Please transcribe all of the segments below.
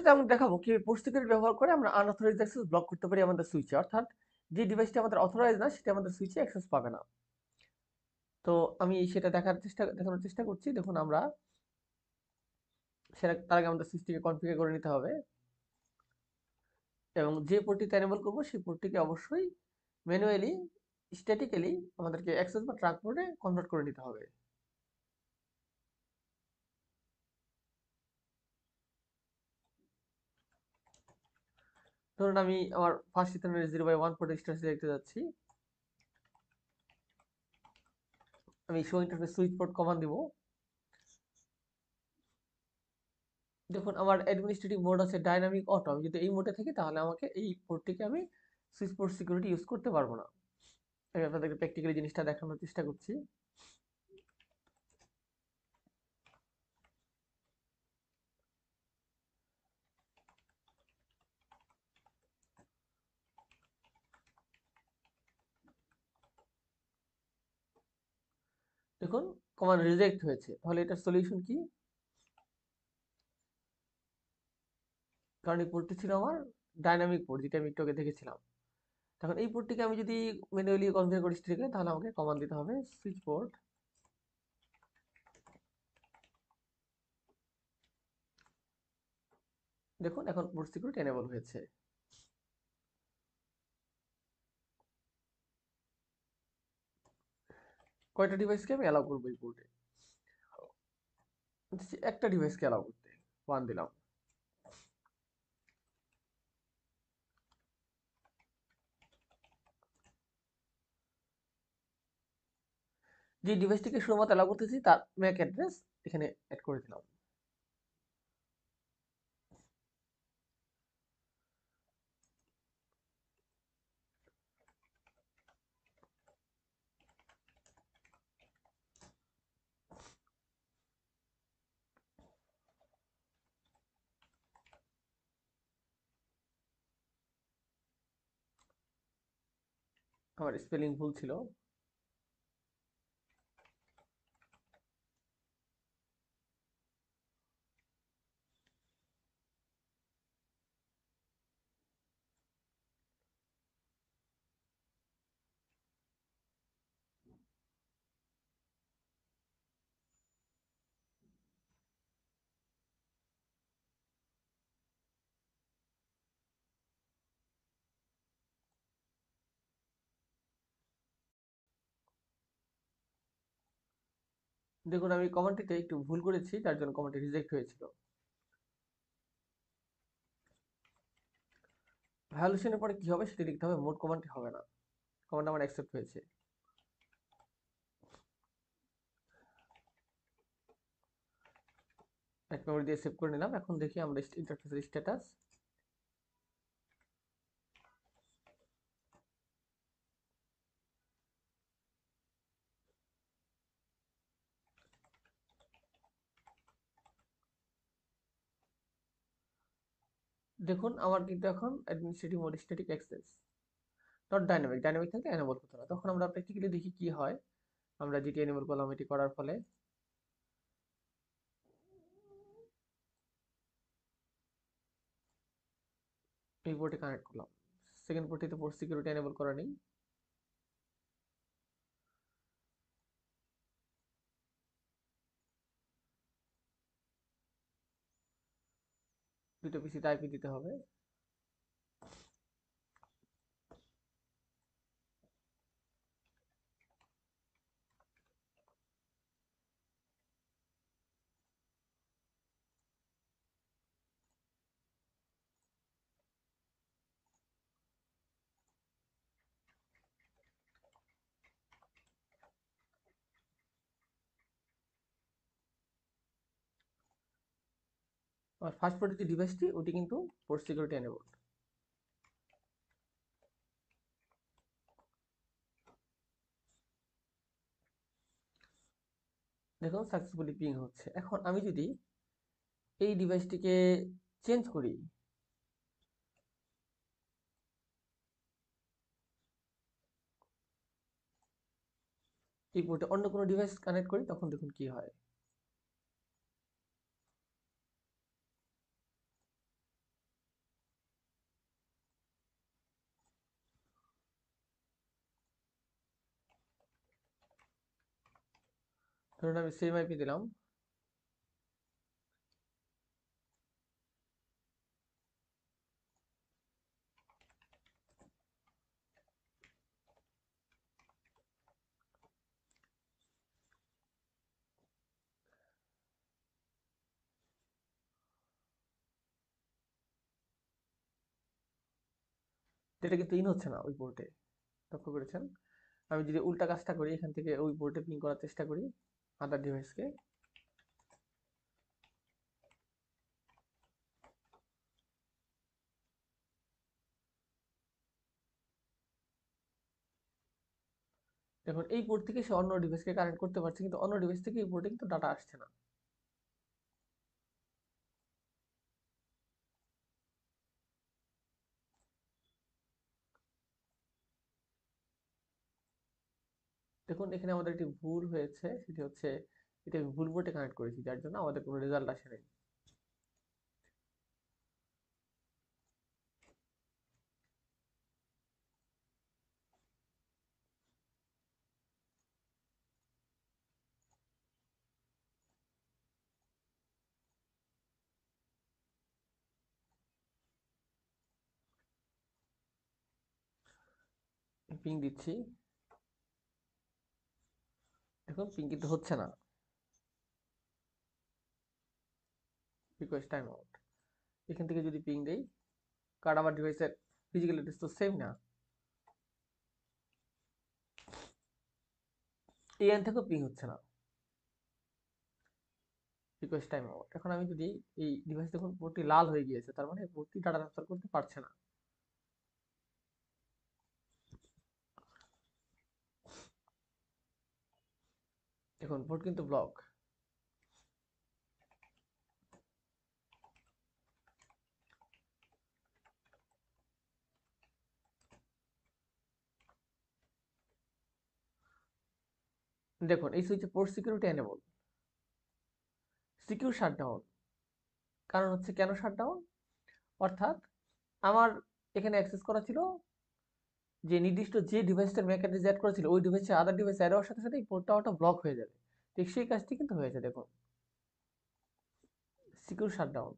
ভিডিওতে আমি দেখাবো কি পোর্ট সিকিউরিটি ব্যবহার করে আমরা আনঅথরাইজড অ্যাক্সেস ব্লক করতে পারি আমাদের সুইচে, অর্থাৎ যে ডিভাইসটি আমাদের অথরাইজ না সেটা আমাদের সুইচে অ্যাক্সেস পাবে না। তো আমি সেটা দেখানোর চেষ্টা করছি। দেখুন আমরা সেটা তার আগে আমাদের সুইচটিকে কনফিগার করে নিতে হবে এবং যে পোর্টটিতে এনেবল করবো সেই পোর্টটিকে অবশ্যই ম্যানুয়ালি স্ট্যাটিক্যালি আমাদেরকে অ্যাক্সেস বা ট্রাঙ্ক মোডে কনভার্ট করে নিতে হবে। ধরুন আমি আমার ফার্স্ট ইথারনেট 0/1 পোর্টে স্ট্যাটাস দেখতে যাচ্ছি। আমি show interface switch port command দিব। দেখুন আমার অ্যাডমিনিস্ট্রেটিভ মোড আছে ডাইনামিক অটো। আমি যদি এই মোডে থাকি তাহলে আমাকে এই পোর্টটিকে আমি সুইচ পোর্ট সিকিউরিটি ইউজ করতে পারবো না। আমি আপনাদেরকে প্র্যাকটিক্যালি জিনিসটা দেখানোর চেষ্টা করছি। দেখুন কমান্ড রিজেক্ট হয়েছে, তাহলে এটার সলিউশন কি? কারণ এই পোর্টটি ছিল আমার ডাইনামিক পোর্ট, যেটা আমি একটু আগে দেখেছিলাম। তখন এই পোর্টটিকে আমি যদি ম্যানুয়ালি কনফিগার করি স্ট্রিকে, তাহলে আমাকে কমান্ড দিতে হবে সুইচ পোর্ট। দেখুন এখন পোর্ট সিকিউরিটি এনেবল হয়েছে। কয়টা ডিভাইসকে আমি অ্যালাউ করবো এই পোর্টে? একটা ডিভাইসকে অ্যালাউ করতে 1 দিলাম। যে ডিভাইসটিকে শুধুমাত্র অ্যালাউ করতেছি তার ম্যাক অ্যাড্রেস এখানে অ্যাড করে দিলাম। আমার স্পেলিং ভুল ছিল। দেখুন আমি কমান্ডটিতে একটু ভুল করেছি, যার জন্য কমান্ডটি রিজেক্ট হয়েছিল। ভায়োলেশনের পরে কি হবে সেটি লিখতে হবে, মোড কমান্ডটি হবে না। কমান্ড আমার অ্যাকসেপ্ট হয়েছে। এক মেমোরি দিয়ে সেভ করে নিলাম। এখন দেখি আমরা ইন্টারফেসের স্ট্যাটাস। দেখুন আমার কিন্তু এখন administrative mode static access not dynamic, dynamic থাকলে এনেবল হতো না। তখন আমরা প্র্যাকটিক্যালি দেখি কি হয় আমরা যেটি এনেবল করলাম এটি করার ফলে। এই পোর্টে কানেক্ট করলাম, সেকেন্ড পোর্টটিতে পোর্ট সিকিউরিটি এনেবল করা নেই। দুটো পিসিতে আইপি দিতে হবে। আর ফার্স্ট পোর্টের যে ডিভাইসটি ওটি কিন্তু পোর্ট সিকিউরিটি এনেবল। দেখুন সাকসেসফুলি পিং হচ্ছে। এখন আমি যদি এই ডিভাইসটিকে চেঞ্জ করি, এই পোর্টে অন্য কোনো ডিভাইস কানেক্ট করি, তখন দেখুন কি হয়। ধরুন আমি সেম আইপি দিলাম। এটা কিন্তু ইন হচ্ছে না ওই পোর্টে, লক্ষ্য করেছেন? আমি যদি উল্টা কাজটা করি, এখান থেকে ওই পোর্টে পিং করার চেষ্টা করি আদার ডিভাইসকে, দেখুন এই পোর্ট থেকে সে অন্য ডিভাইসকে কানেক্ট করতে পারছে, কিন্তু অন্য ডিভাইস থেকে এই পোর্টে কিন্তু ডাটা আসছে না। দেখুন এখানে আমাদের একটি ভুল হয়েছে, সেটি হচ্ছে এটা আমি ভুল পোর্টে কানেক্ট করেছি, যার জন্য আমাদের কোনো রেজাল্ট আসে নাই। পিং দিচ্ছি, দেখুন পিং কিন্তু হচ্ছে না, রিকোয়েস্ট টাইম আউট। এখান থেকে যদি পিং দেই, কারণ আমার ডিভাইসের ফিজিক্যাল অ্যাড্রেস তো সেম না, এই এন থেকেও পিং হচ্ছে না, রিকোয়েস্ট টাইম আউট। এখন আমি যদি এই ডিভাইস, দেখুন পোর্টটি লাল হয়ে গিয়েছে, তার মানে পোর্টটি ডাটা ট্রান্সফার করতে পারছে না। দেখুন পোর্ট কিন্তু ব্লক। দেখুন এই সুইচে port security enable, secure shutdown. কারণ হচ্ছে কেন শাটডাউন, অর্থাৎ আমার এখানে অ্যাক্সেস করা ছিল যে নির্দিষ্ট যে ডিভাইসটার ম্যাক অ্যাড্রেস অ্যাড করা ছিল, ওই ডিভাইসে আদার ডিভাইস অ্যাড হওয়ার সাথে সাথে এই পোর্টটা ওটা ব্লক হয়ে যাবে। ঠিক সেই কাজটি কিন্তু হয়েছে, দেখুন secure shutdown,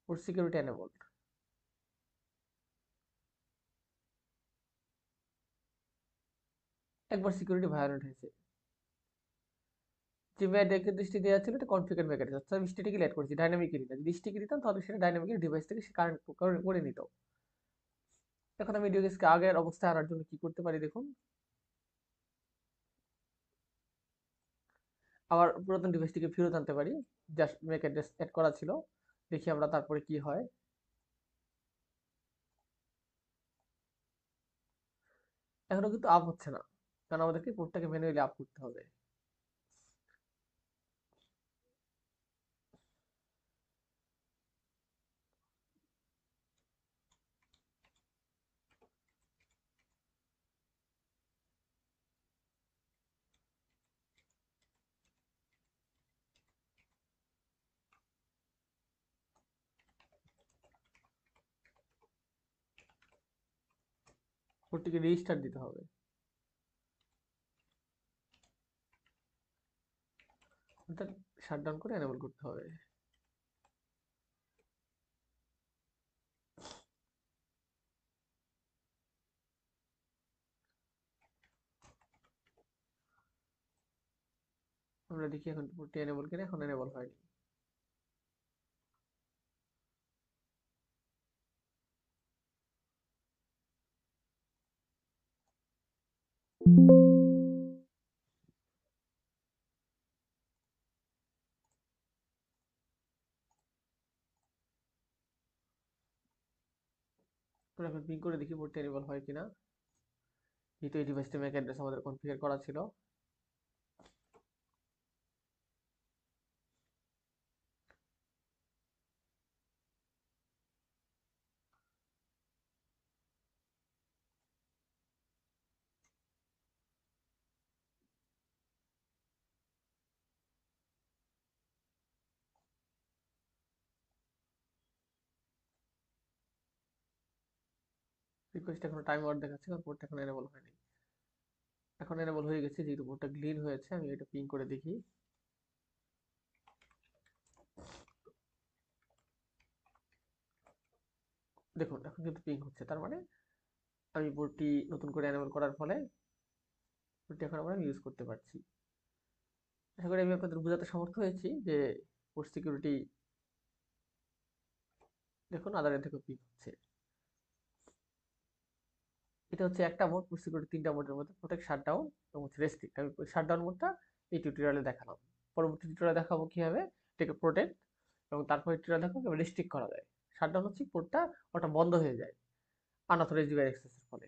port security enable. একবার সিকিউরিটি ভায়োলেট হয়েছে। যে ম্যাক অ্যাড্রেসটি দেওয়া ছিল এটা কনফিগার ম্যাক অ্যাড্রেস, অর্থাৎ আমি স্ট্যাটিক্যালি অ্যাড করেছি, ডাইনামিক্যালি না। যদি স্ট্যাটিক্যালি দিতাম তাহলে সেটা ডাইনামিক্যালি ডিভাইস থেকে সে কারেন্ট করে নিত। এখন আমি ডিভাইসকে আগের অবস্থায় আনার জন্য কি করতে পারি, দেখুন আবার পুরাতন ডিভাইসটিকে ফেরত আনতে পারি, জাস্ট ম্যাক অ্যাড্রেস অ্যাড করা ছিল। দেখি আমরা তারপরে কি হয়। এখনো কিন্তু আপ হচ্ছে না, কারণ আমাদেরকে কোডটাকে ম্যানুয়ালি আপ করতে হবে। কোডটিকে রেজিস্টার দিতে হবে, অর্থাৎ শাটডাউন করে এনেবল করতে হবে। আমরা দেখি এখন কোডটি এনেবল কিনা, এখন এনেবল হয়নি। আমরা এখন পিং করে দেখি পোর্টটি এনেবল হয় কিনা। যেহেতু এই ডিভাইসটা ম্যাক অ্যাড্রেস আমাদের কনফিগার করা ছিল। রিকোয়েস্ট এখনো টাইম আউট দেখাচ্ছে, কারণ পোর্টটা এখন এনেবল হয়নি। এখন এনেবল হয়ে গেছে, যেহেতু পোর্টটা গ্রিন হয়েছে আমি এটা পিং করে দেখি। দেখুন এখন কিন্তু পিং হচ্ছে, তার মানে আমি পোর্টটি নতুন করে এনেবল করার ফলে পোর্টটি এখন আমরা ইউজ করতে পারছি। আশা করি আমি আপনাদের বোঝাতে সমর্থ হয়েছি যে পোর্ট সিকিউরিটি, দেখুন আদারের থেকে পিং হচ্ছে। এটা হচ্ছে একটা মোড, পোর্ট সিকিউরিটি তিনটা মোডের মধ্যে প্রোটেক্ট, শাটডাউন এবং রেস্ট্রিক্ট। আমি শাটডাউন মোডটা এই টিউটোরিয়ালে দেখালাম। পরবর্তী টিউটোরিয়ালে দেখাবো কিভাবে এটাকে প্রোটেক্ট এবং তারপরে টিউটোরিয়ালে দেখাবো কিভাবে রেস্ট্রিক্ট করা যায়। শাটডাউন হচ্ছে পোর্টটা ওটা বন্ধ হয়ে যায় আনঅথরাইজড ডিভাইস অ্যাক্সেসের ফলে।